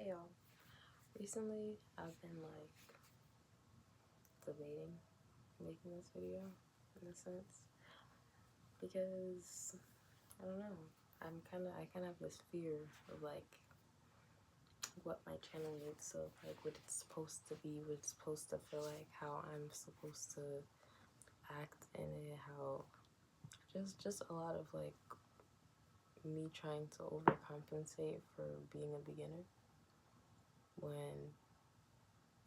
Hey y'all, recently I've been like debating making this video in a sense because I don't know, I kind of have this fear of like what my channel needs, so like what it's supposed to be, what it's supposed to feel like, how I'm supposed to act in it, how just a lot of like me trying to overcompensate for being a beginner when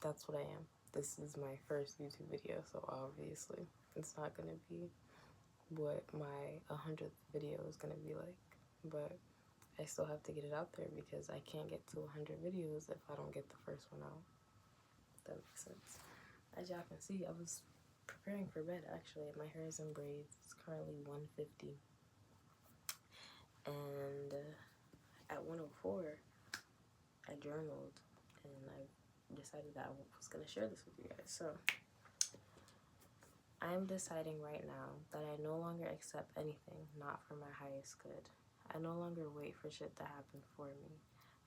that's what I am. This is my first YouTube video, so obviously it's not gonna be what my 100th video is gonna be like, but I still have to get it out there because I can't get to 100 videos if I don't get the first one out. If that makes sense. As y'all can see, I was preparing for bed actually. My hair is in braids. It's currently 1:50, and at 1:04 I journaled and I decided that I was gonna share this with you guys. So I'm deciding right now that I no longer accept anything not for my highest good. I no longer wait for shit to happen for me.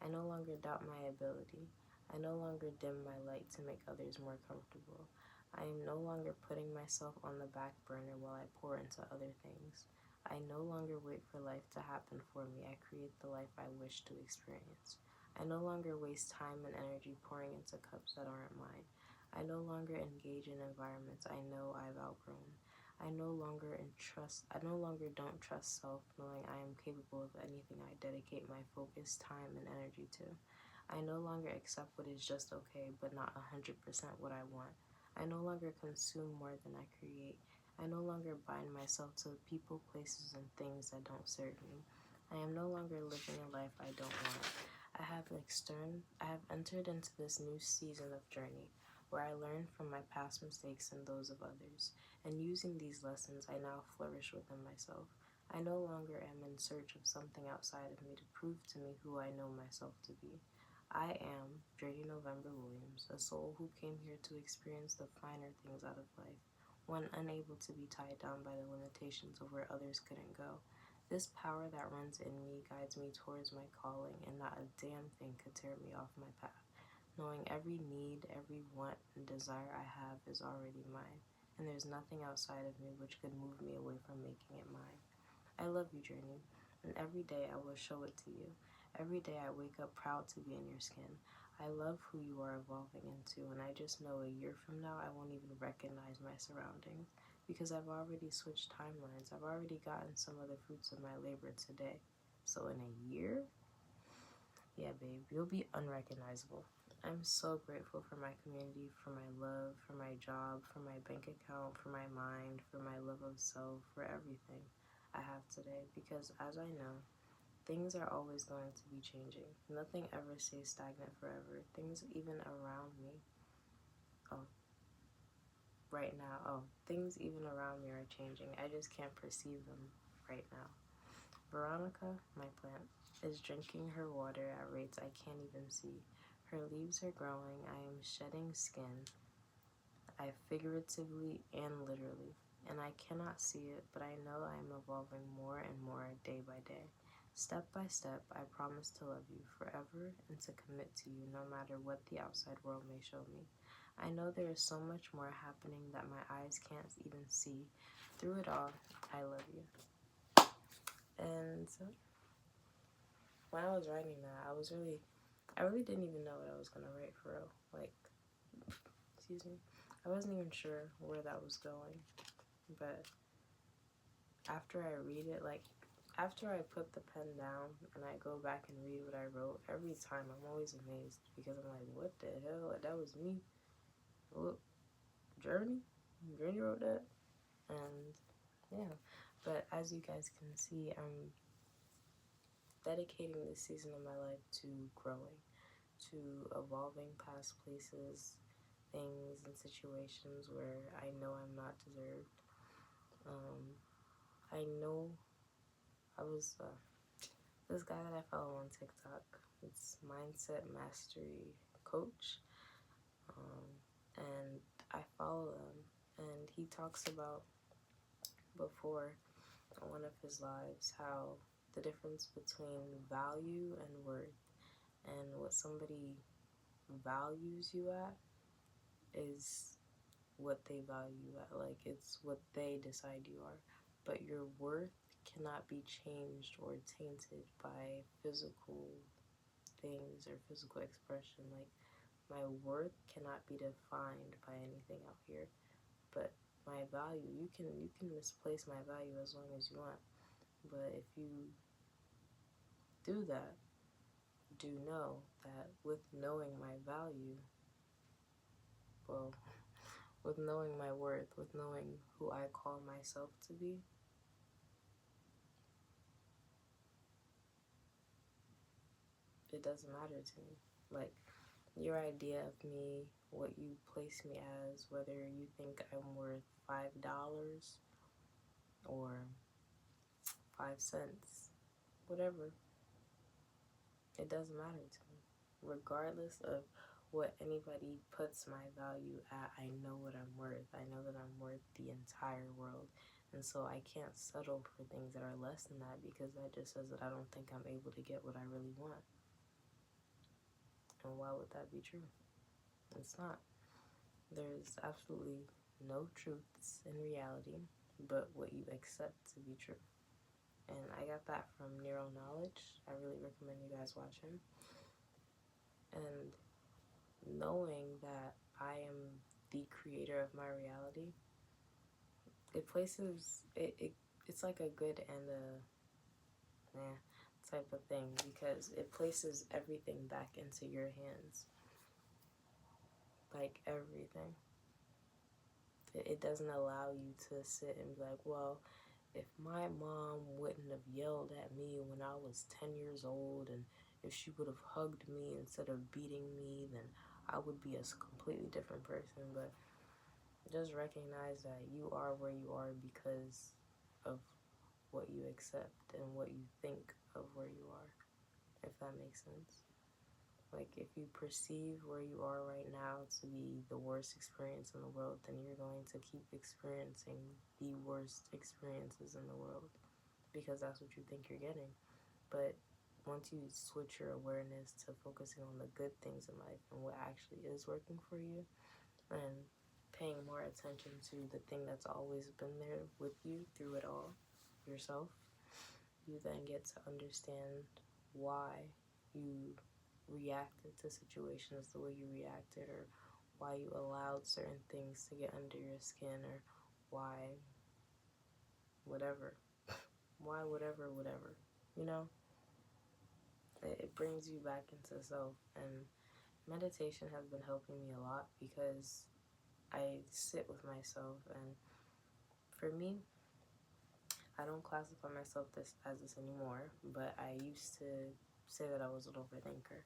I no longer doubt my ability. I no longer dim my light to make others more comfortable. I am no longer putting myself on the back burner while I pour into other things. I no longer wait for life to happen for me. I create the life I wish to experience. I no longer waste time and energy pouring into cups that aren't mine. I no longer engage in environments I know I've outgrown. I no longer don't trust self, knowing I am capable of anything I dedicate my focus, time, and energy to. I no longer accept what is just okay, but not 100% what I want. I no longer consume more than I create. I no longer bind myself to people, places, and things that don't serve me. I am no longer living a life I don't want. I have entered into this new season of journey, where I learn from my past mistakes and those of others, and using these lessons, I now flourish within myself. I no longer am in search of something outside of me to prove to me who I know myself to be. I am Journey November Williams, a soul who came here to experience the finer things out of life, one unable to be tied down by the limitations of where others couldn't go. This power that runs in me guides me towards my calling, and not a damn thing could tear me off my path. Knowing every need, every want, and desire I have is already mine, and there's nothing outside of me which could move me away from making it mine. I love you, Journey, and every day I will show it to you. Every day I wake up proud to be in your skin. I love who you are evolving into, and I just know a year from now I won't even recognize my surroundings, because I've already switched timelines. I've already gotten some of the fruits of my labor today. So in a year, yeah, babe, you'll be unrecognizable. I'm so grateful for my community, for my love, for my job, for my bank account, for my mind, for my love of self, for everything I have today. Because as I know, things are always going to be changing. Nothing ever stays stagnant forever. Things even around me, things even around me are changing. I just can't perceive them right now. Veronica, my plant, is drinking her water at rates I can't even see. Her leaves are growing. I am shedding skin. I figuratively and literally. And I cannot see it, but I know I am evolving more and more day by day. Step by step, I promise to love you forever and to commit to you no matter what the outside world may show me. I know there is so much more happening that my eyes can't even see. Through it all, I love you. And when I was writing that, I really didn't even know what I was gonna write for real. Like, excuse me, I wasn't even sure where that was going. But after I read it, like, after I put the pen down and I go back and read what I wrote, every time I'm always amazed because I'm like, what the hell? Like, that was me. Look, Journey wrote that, and yeah. But as you guys can see, I'm dedicating this season of my life to growing, to evolving past places, things, and situations where I know I'm not deserved. I know I was this guy that I follow on TikTok. It's Mindset Mastery Coach, and I follow him, and he talks about before on one of his lives how the difference between value and worth, and what what somebody values you at is what they value you at. Like, it's what they decide you are. But your worth cannot be changed or tainted by physical things or physical expression. Like, my worth cannot be defined by anything out here. But my value, you can misplace my value as long as you want. But if you do that, do know that with knowing my value, well, with knowing my worth, with knowing who I call myself to be, it doesn't matter to me. Like, your idea of me, what you place me as, whether you think I'm worth $5 or 5 cents, whatever, it doesn't matter to me. Regardless of what anybody puts my value at, I know what I'm worth. I know that I'm worth the entire world. And so I can't settle for things that are less than that, because that just says that I don't think I'm able to get what I really want. And why would that be true? It's not. There's absolutely no truths in reality but what you accept to be true. And I got that from Neural Knowledge. I really recommend you guys watch him. And knowing that I am the creator of my reality, it's like a good and a type of thing, because it places everything back into your hands. Like, everything. It doesn't allow you to sit and be like, well, if my mom wouldn't have yelled at me when I was 10 years old, and if she would have hugged me instead of beating me, then I would be a completely different person. But just recognize that you are where you are because of what you accept and what you think of where you are, if that makes sense. Like, if you perceive where you are right now to be the worst experience in the world, then you're going to keep experiencing the worst experiences in the world, because that's what you think you're getting. But once you switch your awareness to focusing on the good things in life and what actually is working for you, and paying more attention to the thing that's always been there with you through it all, yourself, you then get to understand why you reacted to situations the way you reacted, or why you allowed certain things to get under your skin, or why whatever, you know. It brings you back into self. And meditation has been helping me a lot, because I sit with myself, and for me, I don't classify myself as this anymore, but I used to say that I was an overthinker.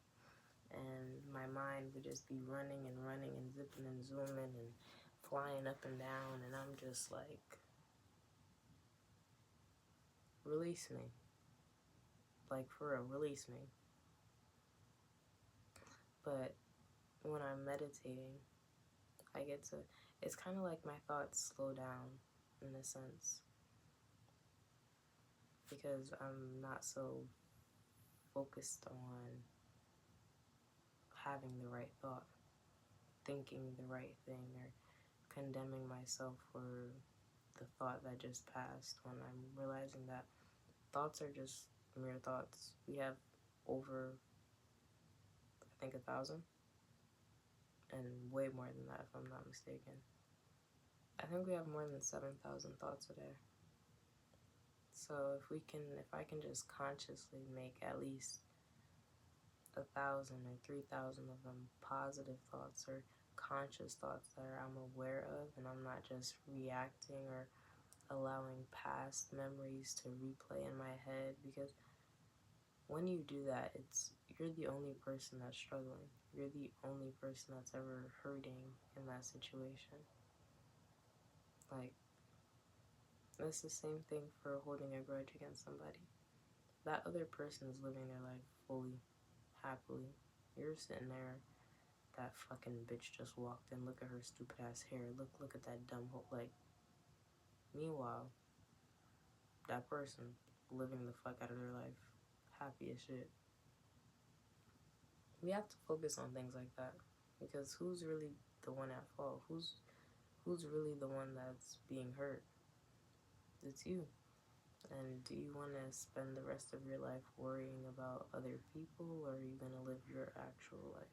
And my mind would just be running and running and zipping and zooming and flying up and down, and I'm just like, release me. Like, for real, release me. But when I'm meditating, it's kind of like my thoughts slow down in a sense, because I'm not so focused on having the right thought, thinking the right thing, or condemning myself for the thought that just passed, when I'm realizing that thoughts are just mere thoughts. We have over, I think, 1,000, and way more than that if I'm not mistaken. I think we have more than 7,000 thoughts a day. So if I can just consciously make at least 1,000 or 3,000 of them positive thoughts, or conscious thoughts that I'm aware of, and I'm not just reacting or allowing past memories to replay in my head, because when you do that, you're the only person that's struggling. You're the only person that's ever hurting in that situation. Like, it's the same thing for holding a grudge against somebody. That other person is living their life fully, happily. You're sitting there, that fucking bitch just walked in, look at her stupid ass hair, look at that dumb hoe. Like, meanwhile, that person living the fuck out of their life, happy as shit. we have to focus on things like that, because who's really the one at fault? Who's really the one that's being hurt? It's you. And do you want to spend the rest of your life worrying about other people, or are you going to live your actual life?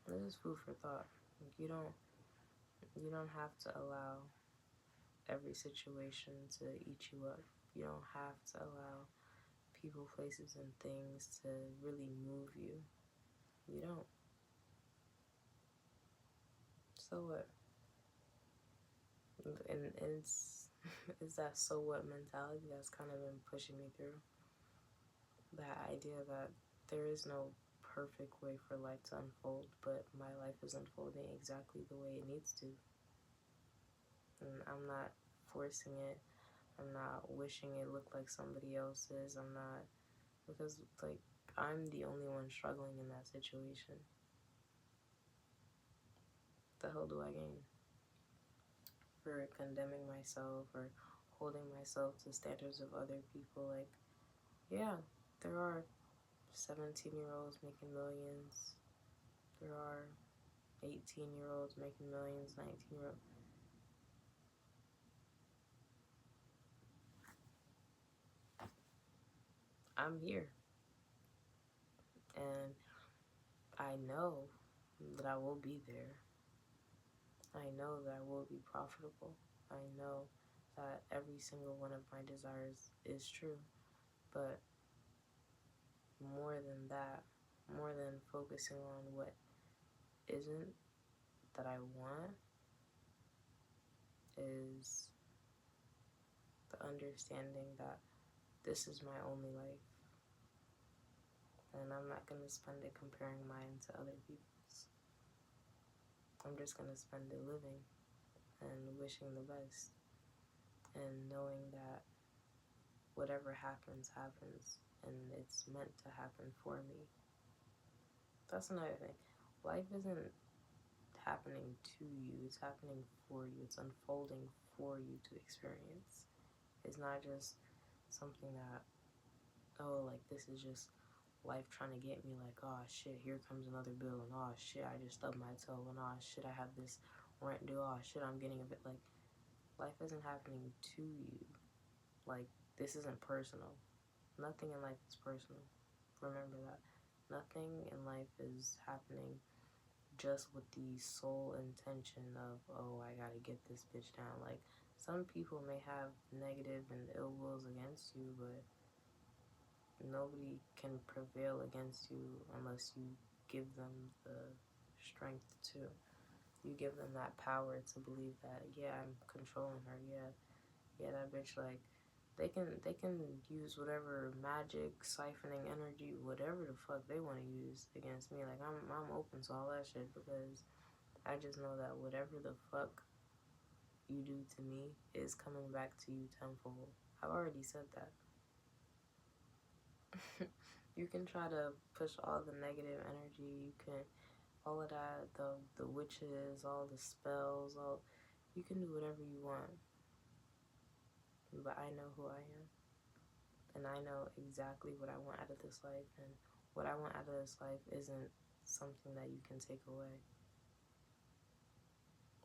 This is food for thought. You don't have to allow every situation to eat you up. You don't have to allow people, places, and things to really move you. You don't. So what? And it's that so what mentality that's kind of been pushing me through. That idea that there is no perfect way for life to unfold, but my life is unfolding exactly the way it needs to. And I'm not forcing it. I'm not wishing it looked like somebody else's. I'm not, because like I'm the only one struggling in that situation. The hell do I gain for condemning myself or holding myself to standards of other people? Like, yeah, there are 17-year-olds making millions. There are 18-year-olds making millions, 19-year-olds. I'm here. And I know that I will be there. I know that I will be profitable. I know that every single one of my desires is true. But more than that, more than focusing on what isn't that I want, is the understanding that this is my only life. And I'm not going to spend it comparing mine to other people's. I'm just going to spend it living and wishing the best. And knowing that whatever happens, happens. And it's meant to happen for me. That's another thing. Life isn't happening to you. It's happening for you. It's unfolding for you to experience. It's not just something that, oh, like this is just life trying to get me, like, oh shit, here comes another bill, and oh shit, I just stubbed my toe, and oh shit, I have this rent due, oh shit, I'm getting a bit. Like, life isn't happening to you. Like, this isn't personal. Nothing in life is personal. Remember that. Nothing in life is happening just with the sole intention of, oh, I gotta get this bitch down. Like, some people may have negative and ill wills against you, but nobody can prevail against you unless you give them the strength to. You give them that power to believe that, yeah, I'm controlling her. Yeah, that bitch, like, they can use whatever magic, siphoning energy, whatever the fuck they want to use against me. Like, I'm open to all that shit, because I just know that whatever the fuck you do to me is coming back to you tenfold. I've already said that. You can try to push all the negative energy, you can, all of that, the witches, all the spells, all, you can do whatever you want. But I know who I am. And I know exactly what I want out of this life. And what I want out of this life isn't something that you can take away.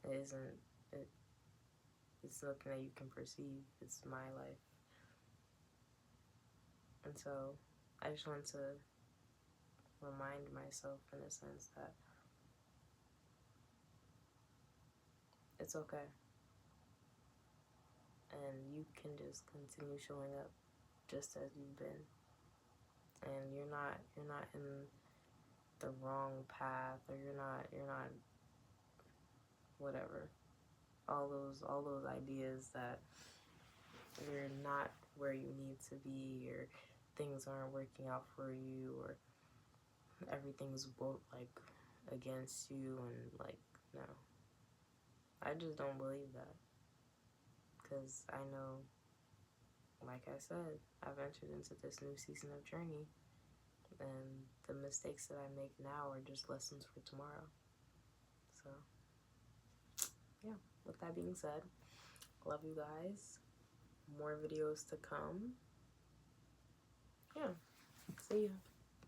It isn't, it's nothing that you can perceive. It's my life. And so I just want to remind myself, in a sense, that it's okay. And you can just continue showing up just as you've been. And you're not in the wrong path, or you're not whatever. All those ideas that you're not where you need to be, or things aren't working out for you, or everything's like against you, and like, no. I just don't believe that, because I know, like I said, I've entered into this new season of journey, and the mistakes that I make now are just lessons for tomorrow. So, yeah, with that being said, love you guys. More videos to come. Yeah. See you.